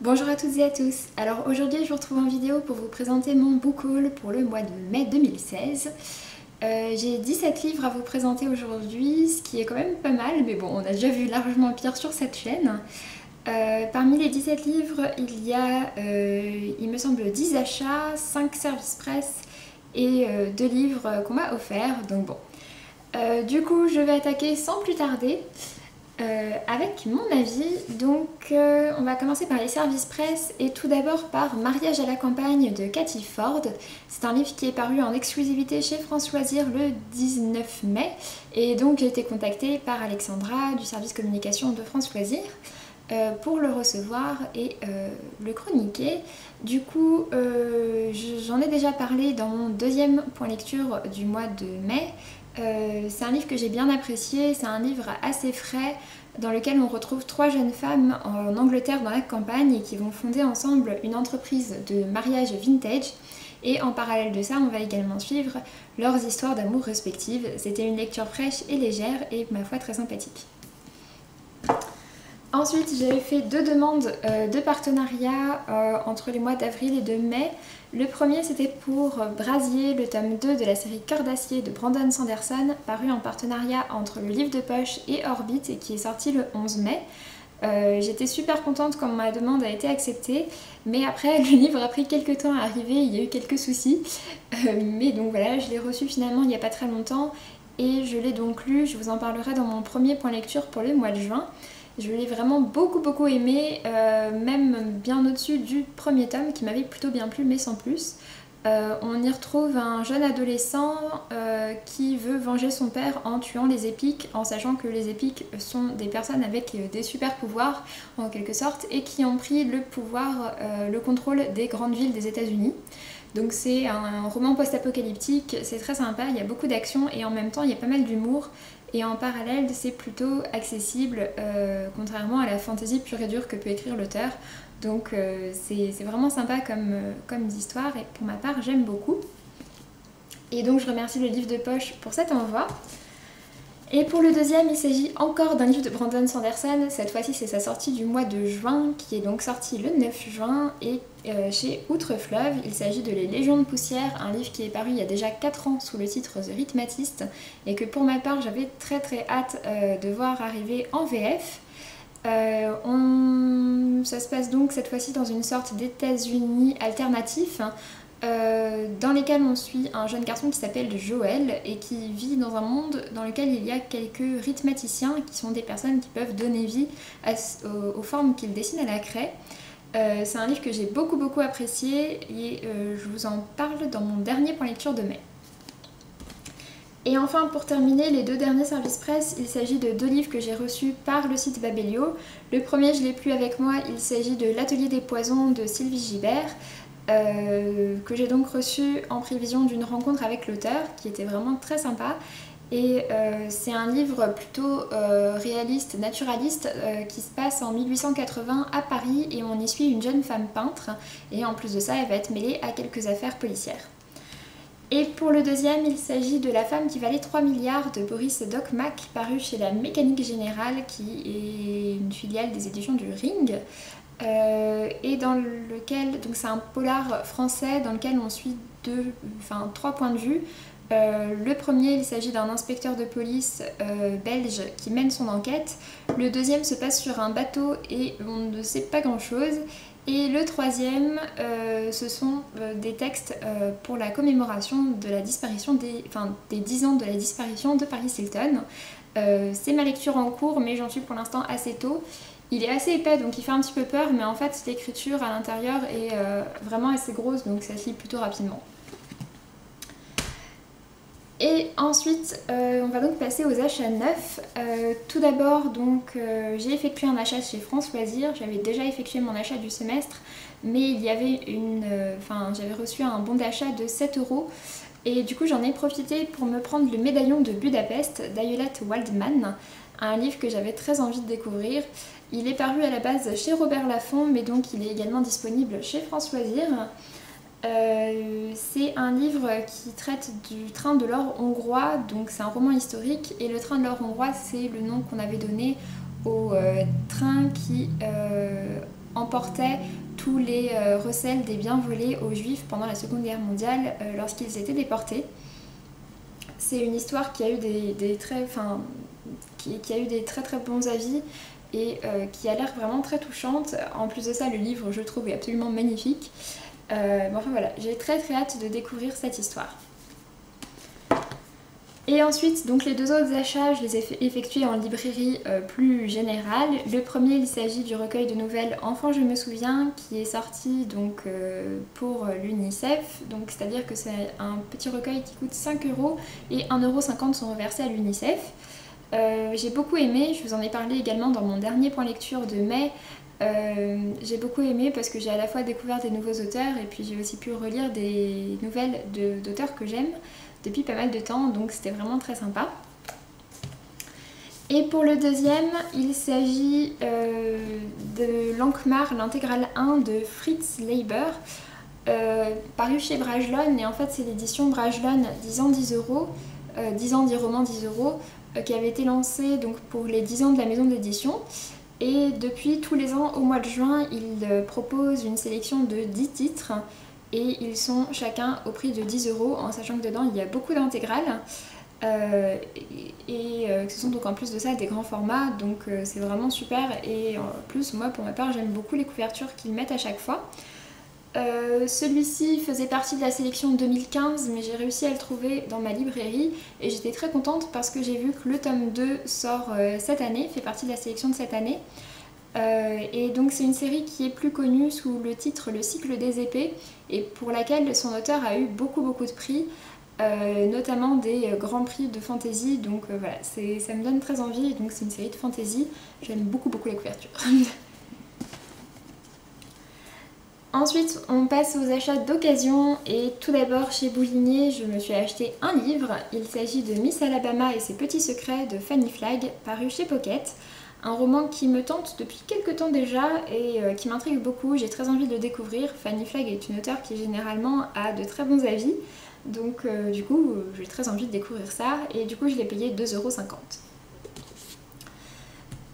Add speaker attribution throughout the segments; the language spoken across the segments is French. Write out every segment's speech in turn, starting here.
Speaker 1: Bonjour à toutes et à tous. Alors aujourd'hui je vous retrouve en vidéo pour vous présenter mon book haul pour le mois de mai 2016. J'ai 17 livres à vous présenter aujourd'hui, ce qui est quand même pas mal, mais bon, on a déjà vu largement pire sur cette chaîne. Parmi les 17 livres, il y a, il me semble, 10 achats, 5 services presse et 2 livres qu'on m'a offerts, donc bon. Du coup, je vais attaquer sans plus tarder. Avec mon avis, donc on va commencer par les services presse et tout d'abord par Mariage à la campagne de Cathy Ford. C'est un livre qui est paru en exclusivité chez France Loisirs le 19 mai et donc j'ai été contactée par Alexandra du service communication de France Loisirs pour le recevoir et le chroniquer. Du coup, j'en ai déjà parlé dans mon deuxième point lecture du mois de mai. C'est un livre que j'ai bien apprécié, c'est un livre assez frais dans lequel on retrouve 3 jeunes femmes en Angleterre dans la campagne et qui vont fonder ensemble une entreprise de mariage vintage. Et en parallèle de ça, on va également suivre leurs histoires d'amour respectives. C'était une lecture fraîche et légère et ma foi très sympathique. Ensuite, j'avais fait 2 demandes de partenariat entre les mois d'avril et de mai. Le premier, c'était pour Brasier, le tome 2 de la série Cœur d'acier de Brandon Sanderson, paru en partenariat entre le livre de poche et Orbit et qui est sorti le 11 mai. J'étais super contente quand ma demande a été acceptée, mais après le livre a pris quelques temps à arriver, il y a eu quelques soucis. Mais donc voilà, je l'ai reçu finalement il n'y a pas très longtemps et je l'ai donc lu, je vous en parlerai dans mon premier point lecture pour le mois de juin. Je l'ai vraiment beaucoup aimé, même bien au-dessus du premier tome qui m'avait plutôt bien plu mais sans plus. On y retrouve un jeune adolescent qui veut venger son père en tuant les épiques, en sachant que les épiques sont des personnes avec des super pouvoirs en quelque sorte et qui ont pris le pouvoir, le contrôle des grandes villes des États-Unis. Donc c'est un roman post-apocalyptique, c'est très sympa, il y a beaucoup d'action et en même temps il y a pas mal d'humour. Et en parallèle, c'est plutôt accessible, contrairement à la fantaisie pure et dure que peut écrire l'auteur. Donc c'est vraiment sympa comme histoire et pour ma part, j'aime beaucoup. Et donc je remercie le livre de poche pour cet envoi. Et pour le deuxième, il s'agit encore d'un livre de Brandon Sanderson. Cette fois-ci, c'est sa sortie du mois de juin, qui est donc sorti le 9 juin et chez Outre-Fleuve. Il s'agit de Les Légions de Poussière, un livre qui est paru il y a déjà 4 ans sous le titre The Rhythmatist et que pour ma part, j'avais très hâte de voir arriver en VF. Ça se passe donc cette fois-ci dans une sorte d'États-Unis alternatif, dans lesquels on suit un jeune garçon qui s'appelle Joël et qui vit dans un monde dans lequel il y a quelques rhythmaticiens qui sont des personnes qui peuvent donner vie aux formes qu'il dessine à la craie. C'est un livre que j'ai beaucoup apprécié et je vous en parle dans mon dernier point lecture de mai. Et enfin, pour terminer, les 2 derniers services presse, il s'agit de 2 livres que j'ai reçus par le site Babelio. Le premier, je l'ai plus avec moi, il s'agit de L'Atelier des Poisons de Sylvie Gibert, que j'ai donc reçu en prévision d'une rencontre avec l'auteur, qui était vraiment très sympa. Et c'est un livre plutôt réaliste, naturaliste, qui se passe en 1880 à Paris et on y suit une jeune femme peintre. Et en plus de ça, elle va être mêlée à quelques affaires policières. Et pour le deuxième, il s'agit de La femme qui valait 3 milliards de Boris Dockmack, paru chez la Mécanique Générale, qui est une filiale des éditions du Ring. Et dans lequel, donc c'est un polar français dans lequel on suit 3 points de vue. Le premier, il s'agit d'un inspecteur de police belge qui mène son enquête. Le deuxième se passe sur un bateau et on ne sait pas grand chose. Et le troisième, ce sont des textes pour la commémoration de la disparition des 10 ans de la disparition de Paris Hilton. C'est ma lecture en cours, mais j'en suis pour l'instant assez tôt. Il est assez épais, donc il fait un petit peu peur, mais en fait l'écriture à l'intérieur est vraiment assez grosse, donc ça se lit plutôt rapidement. Et ensuite, on va donc passer aux achats neufs. Tout d'abord, donc, j'ai effectué un achat chez France Loisirs. J'avais déjà effectué mon achat du semestre, mais il y avait j'avais reçu un bon d'achat de 7 €. Et du coup, j'en ai profité pour me prendre le médaillon de Budapest d'Ayelet Waldman, un livre que j'avais très envie de découvrir. Il est paru à la base chez Robert Laffont, mais donc il est également disponible chez France Loisirs. C'est un livre qui traite du train de l'or hongrois, donc c'est un roman historique et le train de l'or hongrois c'est le nom qu'on avait donné au train qui emportait tous les recels des biens volés aux Juifs pendant la Seconde Guerre mondiale lorsqu'ils étaient déportés. C'est une histoire qui a eu qui a eu des très très bons avis et qui a l'air vraiment très touchante. En plus de ça, le livre, je trouve, est absolument magnifique. Enfin voilà, j'ai très très hâte de découvrir cette histoire. Et ensuite, donc les deux autres achats, je les ai effectués en librairie plus générale. Le premier, il s'agit du recueil de nouvelles Enfant je me souviens, qui est sorti donc pour l'UNICEF. Donc c'est-à-dire que c'est un petit recueil qui coûte 5 € et 1,50 € sont reversés à l'UNICEF. J'ai beaucoup aimé, je vous en ai parlé également dans mon dernier point lecture de mai. J'ai beaucoup aimé parce que j'ai à la fois découvert des nouveaux auteurs et puis j'ai aussi pu relire des nouvelles d'auteurs que j'aime depuis pas mal de temps, donc c'était vraiment très sympa. Et pour le deuxième, il s'agit de l'Ankmar, l'intégrale 1 de Fritz Leiber, paru chez Brajlon, et en fait c'est l'édition Brajlon 10 ans 10 €, 10 ans 10 romans 10 €, qui avait été lancée donc pour les 10 ans de la maison d'édition. Et depuis tous les ans, au mois de juin, il propose une sélection de 10 titres et ils sont chacun au prix de 10 €, en sachant que dedans il y a beaucoup d'intégrales et ce sont donc en plus de ça des grands formats, donc c'est vraiment super. Et en plus, moi pour ma part, j'aime beaucoup les couvertures qu'ils mettent à chaque fois. Celui-ci faisait partie de la sélection 2015, mais j'ai réussi à le trouver dans ma librairie et j'étais très contente parce que j'ai vu que le tome 2 sort cette année, fait partie de la sélection de cette année. Et donc c'est une série qui est plus connue sous le titre Le cycle des épées et pour laquelle son auteur a eu beaucoup de prix, notamment des grands prix de fantasy, donc voilà, ça me donne très envie. Donc c'est une série de fantasy, j'aime beaucoup les couvertures. Ensuite, on passe aux achats d'occasion et tout d'abord chez Boulinier, je me suis acheté un livre. Il s'agit de Miss Alabama et ses petits secrets de Fanny Flagg, paru chez Pocket. Un roman qui me tente depuis quelques temps déjà et qui m'intrigue beaucoup, j'ai très envie de le découvrir. Fanny Flagg est une auteure qui généralement a de très bons avis, donc du coup j'ai très envie de découvrir ça et du coup je l'ai payé 2,50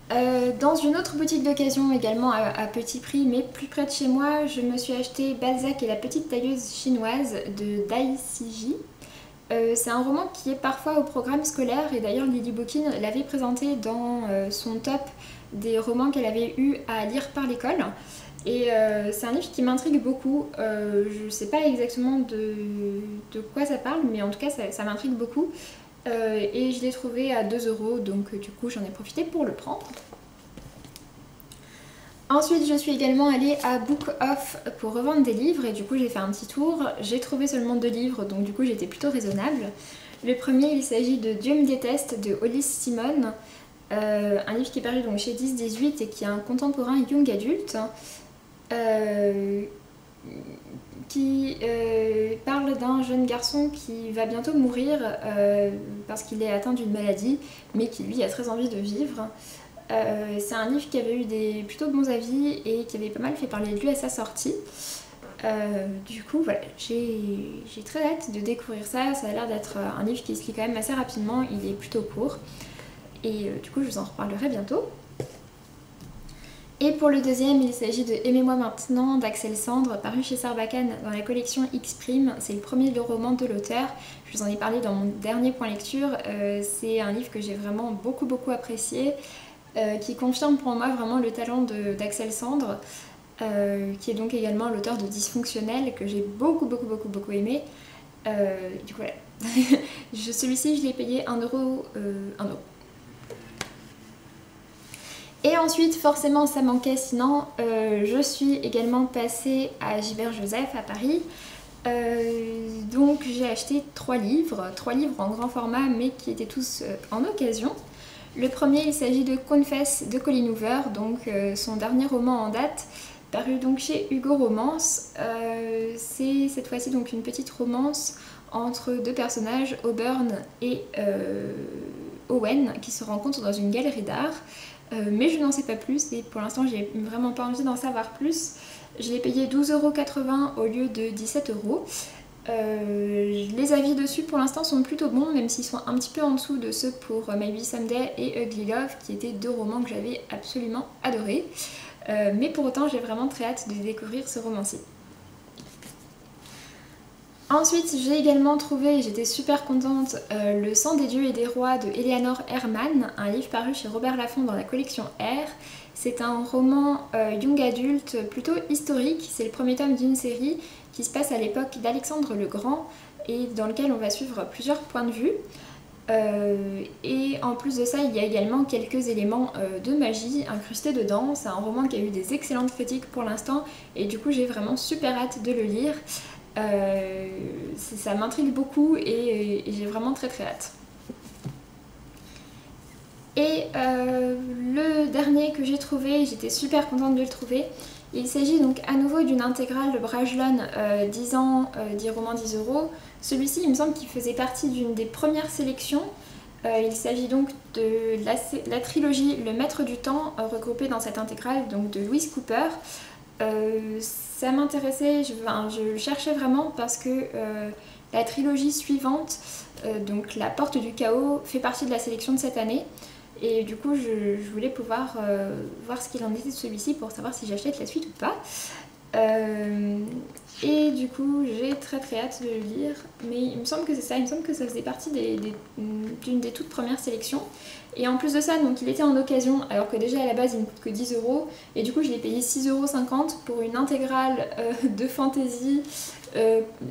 Speaker 1: €. Dans une autre boutique d'occasion également à petit prix mais plus près de chez moi, je me suis acheté Balzac et la petite tailleuse chinoise de Dai Siji. C'est un roman qui est parfois au programme scolaire et d'ailleurs Lily Bookin l'avait présenté dans son top des romans qu'elle avait eu à lire par l'école. Et c'est un livre qui m'intrigue beaucoup, je sais pas exactement de quoi ça parle, mais en tout cas ça m'intrigue beaucoup. Et je l'ai trouvé à 2 €, donc du coup j'en ai profité pour le prendre. Ensuite je suis également allée à Book Off pour revendre des livres et du coup j'ai fait un petit tour. J'ai trouvé seulement 2 livres, donc du coup j'étais plutôt raisonnable. Le premier, il s'agit de Dieu me déteste de Hollis Simon, un livre qui est paru donc chez 10-18 et qui est un contemporain young adulte. Qui parle d'un jeune garçon qui va bientôt mourir parce qu'il est atteint d'une maladie, mais qui lui a très envie de vivre. C'est un livre qui avait eu des plutôt bons avis et qui avait pas mal fait parler de lui à sa sortie. Du coup voilà, j'ai très hâte de découvrir ça. Ça a l'air d'être un livre qui se lit quand même assez rapidement, il est plutôt court. Et du coup je vous en reparlerai bientôt. Et pour le deuxième, il s'agit de Aimez-moi maintenant d'Axel Sandre, paru chez Sarbacane dans la collection X'. C'est le premier roman de l'auteur. Je vous en ai parlé dans mon dernier point lecture. C'est un livre que j'ai vraiment beaucoup apprécié, qui confirme pour moi vraiment le talent d'Axel Sandre, qui est donc également l'auteur de Dysfonctionnel, que j'ai beaucoup aimé. Du coup voilà. Celui-ci, je l'ai payé 1 €. Et ensuite, forcément, ça manquait, sinon je suis également passée à Gilbert Joseph à Paris. Donc j'ai acheté 3 livres en grand format, mais qui étaient tous en occasion. Le premier, il s'agit de Confess de Colleen Hoover, donc son dernier roman en date, paru donc chez Hugo Romance. C'est cette fois-ci donc une petite romance entre deux personnages, Auburn et Owen, qui se rencontrent dans une galerie d'art. Mais je n'en sais pas plus et pour l'instant j'ai vraiment pas envie d'en savoir plus. Je l'ai payé 12,80 € au lieu de 17 €. Les avis dessus pour l'instant sont plutôt bons, même s'ils sont un petit peu en dessous de ceux pour Maybe Someday et Ugly Love, qui étaient 2 romans que j'avais absolument adorés. mais pour autant j'ai vraiment très hâte de découvrir ce roman-ci. Ensuite, j'ai également trouvé, et j'étais super contente, Le sang des dieux et des rois de Eleanor Herman, un livre paru chez Robert Laffont dans la collection R. C'est un roman young adulte plutôt historique, c'est le premier tome d'une série qui se passe à l'époque d'Alexandre le Grand et dans lequel on va suivre plusieurs points de vue. Et en plus de ça, il y a également quelques éléments de magie incrustés dedans. C'est un roman qui a eu des excellentes critiques pour l'instant et du coup j'ai vraiment super hâte de le lire. Ça m'intrigue beaucoup et j'ai vraiment très hâte. Et le dernier que j'ai trouvé, j'étais super contente de le trouver, il s'agit donc à nouveau d'une intégrale de Brajlon 10 ans, 10 romans, 10 euros. Celui-ci, il me semble qu'il faisait partie d'une des premières sélections. Il s'agit donc de la trilogie Le Maître du Temps, regroupée dans cette intégrale donc de Louise Cooper. Ça m'intéressait, je cherchais vraiment parce que la trilogie suivante, donc La Porte du Chaos, fait partie de la sélection de cette année. Et du coup, je voulais pouvoir voir ce qu'il en était de celui-ci pour savoir si j'achète la suite ou pas. Et du coup, j'ai très hâte de le lire. Mais il me semble que c'est ça, il me semble que ça faisait partie d'une des toutes premières sélections. Et en plus de ça, donc il était en occasion, alors que déjà à la base il ne coûte que 10 euros. Et du coup, je l'ai payé 6,50 € pour une intégrale de fantasy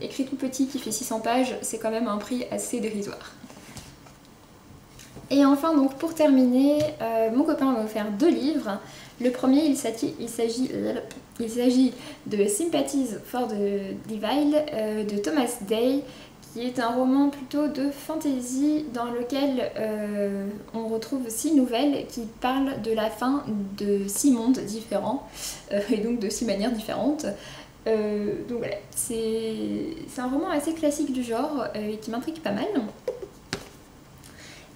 Speaker 1: écrit tout petit qui fait 600 pages. C'est quand même un prix assez dérisoire. Et enfin, donc pour terminer, mon copain m'a offert 2 livres. Le premier, il s'agit de Sympathies for the Devil de Thomas Day, qui est un roman plutôt de fantasy dans lequel on retrouve 6 nouvelles qui parlent de la fin de 6 mondes différents, et donc de 6 manières différentes. Donc voilà, c'est un roman assez classique du genre et qui m'intrigue pas mal.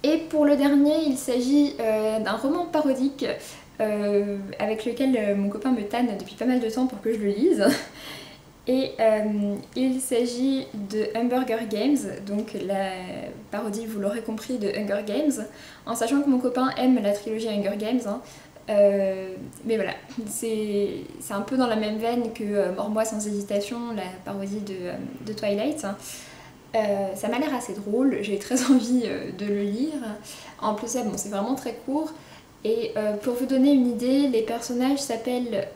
Speaker 1: Et pour le dernier, il s'agit d'un roman parodique avec lequel mon copain me tanne depuis pas mal de temps pour que je le lise. Et il s'agit de Hunger Games, donc la parodie, vous l'aurez compris, de Hunger Games, en sachant que mon copain aime la trilogie Hunger Games. Mais voilà, c'est un peu dans la même veine que Mors-moi sans hésitation, la parodie de Twilight. Ça m'a l'air assez drôle, j'ai très envie de le lire. En plus, bon, c'est vraiment très court. Et pour vous donner une idée, les personnages s'appellent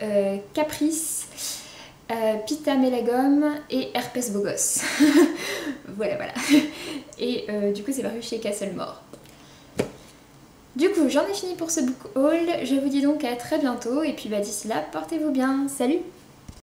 Speaker 1: Caprice, Pita Melagom et Herpès Bogos. voilà. Et du coup, c'est paru chez Castlemore. Du coup, j'en ai fini pour ce book haul. Je vous dis donc à très bientôt. Et puis d'ici là, portez-vous bien. Salut!